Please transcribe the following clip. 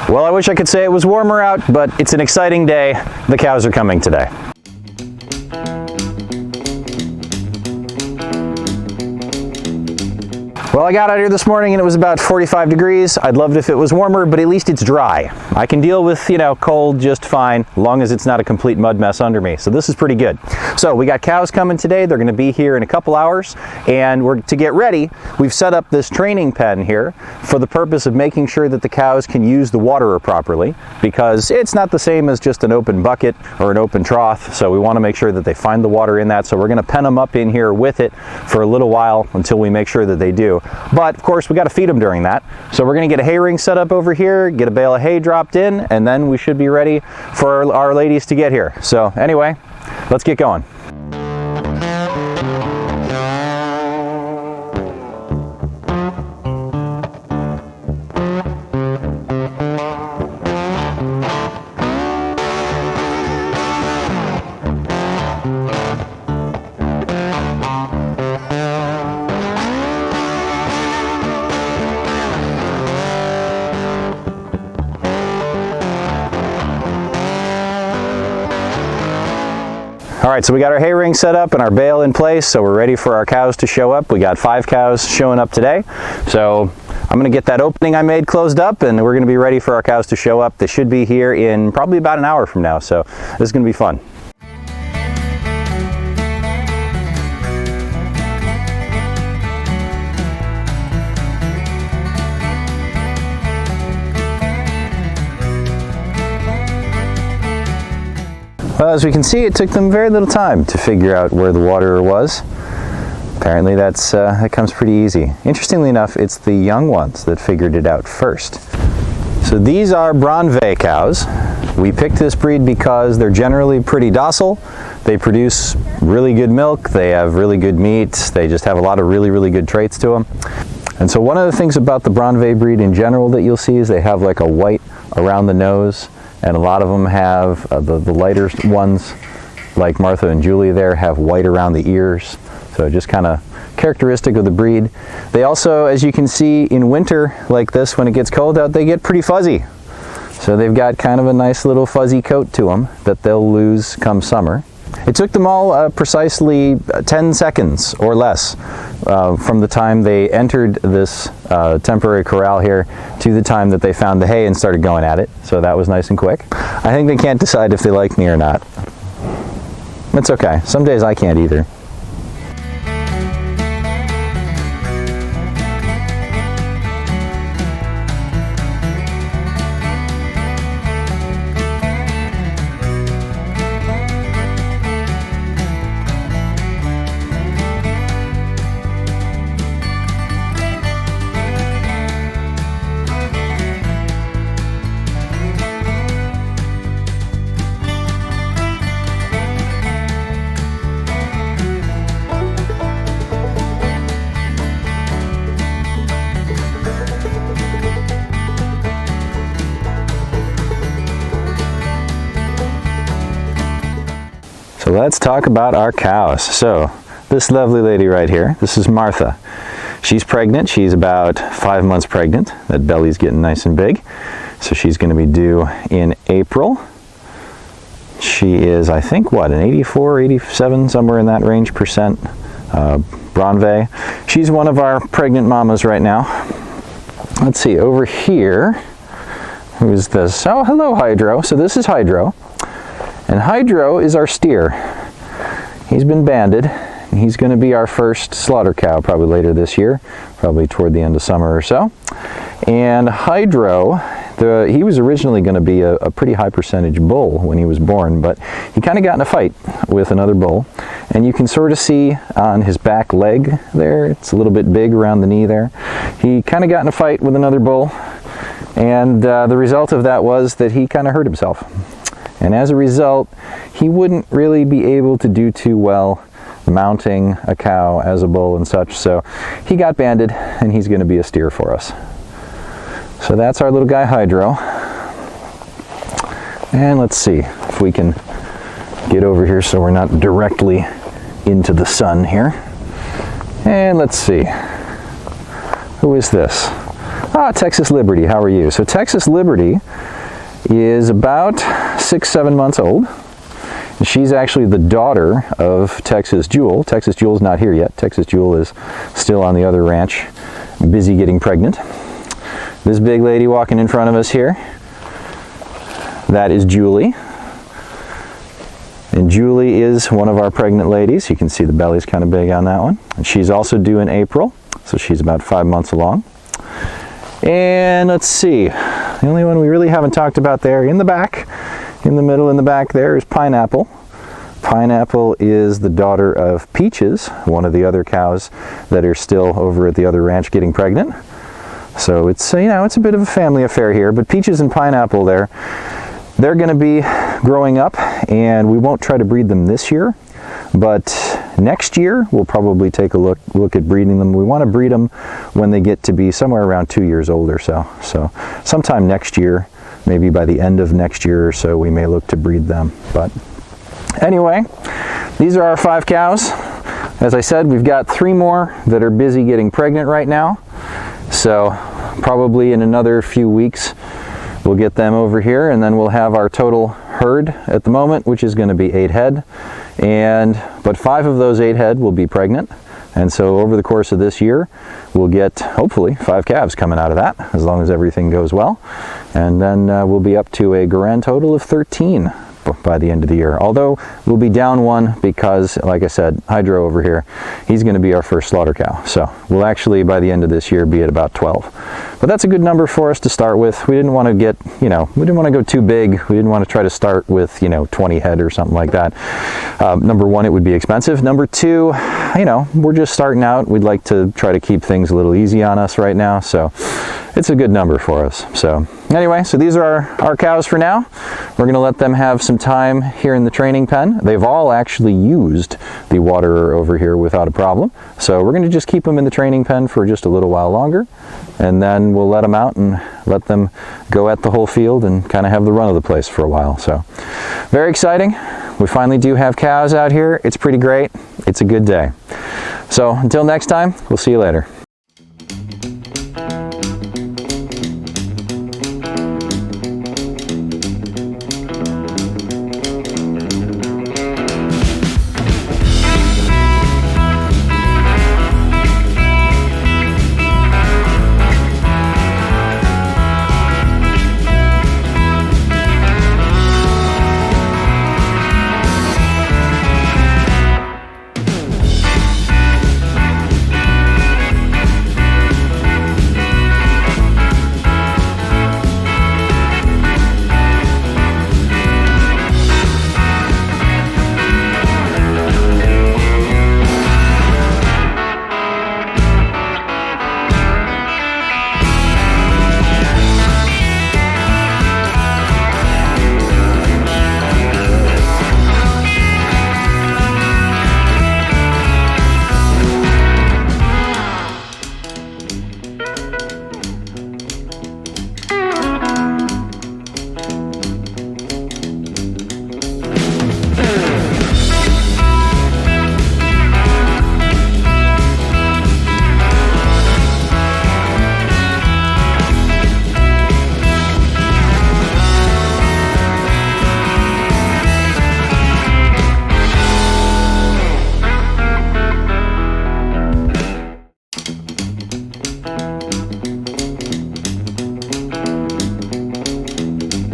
Well, I wish I could say it was warmer out, but it's an exciting day. The cows are coming today. Well, I got out here this morning and it was about 45 degrees. I'd love it if it was warmer, but at least it's dry. I can deal with, cold just fine, as long as it's not a complete mud mess under me. So this is pretty good. So we got cows coming today. They're going to be here in a couple hours, and to get ready, we've set up this training pen here for the purpose of making sure that the cows can use the waterer properly, because it's not the same as just an open bucket or an open trough. So we want to make sure that they find the water in that. So we're going to pen them up in here with it for a little while until we make sure that they do. But of course we got to feed them during that. So we're going to get a hay ring set up over here, get a bale of hay dropped in, and then we should be ready for our ladies to get here. So anyway, let's get going. All right, so we got our hay ring set up and our bale in place, so we're ready for our cows to show up. We got 5 cows showing up today. So I'm gonna get that opening I made closed up, and we're gonna be ready for our cows to show up. They should be here in probably about an hour from now, so this is gonna be fun. Well, as we can see, it took them very little time to figure out where the waterer was. Apparently that comes pretty easy. Interestingly enough, it's the young ones that figured it out first. So these are Braunvieh cows. We picked this breed because they're generally pretty docile. They produce really good milk, they have really good meat, they just have a lot of really good traits to them. And so one of the things about the Braunvieh breed in general that you'll see is they have like a white around the nose. And a lot of them have, the lighter ones, like Martha and Julie there, have white around the ears. So just kind of characteristic of the breed. They also, as you can see, in winter like this, when it gets cold out, they get pretty fuzzy. So they've got kind of a nice little fuzzy coat to them that they'll lose come summer. It took them all precisely 10 seconds or less from the time they entered this temporary corral here to the time that they found the hay and started going at it. So that was nice and quick. I think they can't decide if they like me or not. It's okay. Some days I can't either. So let's talk about our cows. So this lovely lady right here, this is Martha. She's pregnant. She's about 5 months pregnant. That belly's getting nice and big. So she's going to be due in April. She is, I think, what, an 84, 87, somewhere in that range percent Braunvieh. She's one of our pregnant mamas right now. Let's see, over here, who is this? Oh, hello, Hydro. So this is Hydro. And Hydro is our steer. He's been banded, and he's going to be our first slaughter cow probably later this year, probably toward the end of summer or so. And Hydro, he was originally going to be a pretty high percentage bull when he was born, but he kind of got in a fight with another bull. And you can sort of see on his back leg there, it's a little bit big around the knee there. He kind of got in a fight with another bull, and the result of that was that he kind of hurt himself. And as a result, he wouldn't really be able to do too well mounting a cow as a bull and such. So he got banded, and he's going to be a steer for us. So that's our little guy Hydro. And let's see if we can get over here so we're not directly into the sun here. And let's see. Who is this? Texas Liberty, how are you? So Texas Liberty is about 6-7 months old. She's actually the daughter of Texas Jewel. Texas Jewel's not here yet. Texas Jewel is still on the other ranch, busy getting pregnant. This big lady walking in front of us here, that is Julie. And Julie is one of our pregnant ladies. You can see the belly's kind of big on that one. And she's also due in April, so she's about 5 months along. And let's see, the only one we really haven't talked about there, in the back, in the middle in the back there, is Pineapple. Pineapple is the daughter of Peaches, one of the other cows that are still over at the other ranch getting pregnant. So it's, you know, it's a bit of a family affair here, but Peaches and Pineapple they're going to be growing up, and we won't try to breed them this year, but next year we'll probably take a look at breeding them. We want to breed them when they get to be somewhere around 2 years old or so. So sometime next year, maybe by the end of next year or so, we may look to breed them. But anyway, these are our 5 cows. As I said, we've got 3 more that are busy getting pregnant right now. So probably in another few weeks, we'll get them over here, and then we'll have our total herd at the moment, which is going to be 8 head. But 5 of those 8 head will be pregnant. And so over the course of this year, we'll get, hopefully, 5 calves coming out of that, as long as everything goes well. And then we'll be up to a grand total of 13 by the end of the year. Although we'll be down 1 because, like I said, Hydro over here, he's going to be our first slaughter cow. So we'll actually, by the end of this year, be at about 12. But that's a good number for us to start with. We didn't want to get, we didn't want to go too big. We didn't want to try to start with, 20 head or something like that. Number 1, it would be expensive. Number 2, we're just starting out. We'd like to try to keep things a little easy on us right now. So it's a good number for us. So anyway, so these are our cows for now. We're going to let them have some time here in the training pen. They've all actually used the waterer over here without a problem. So we're going to just keep them in the training pen for just a little while longer, and then we'll let them out and let them go at the whole field and kind of have the run of the place for a while. So very exciting. We finally do have cows out here. It's pretty great. It's a good day. So until next time, we'll see you later.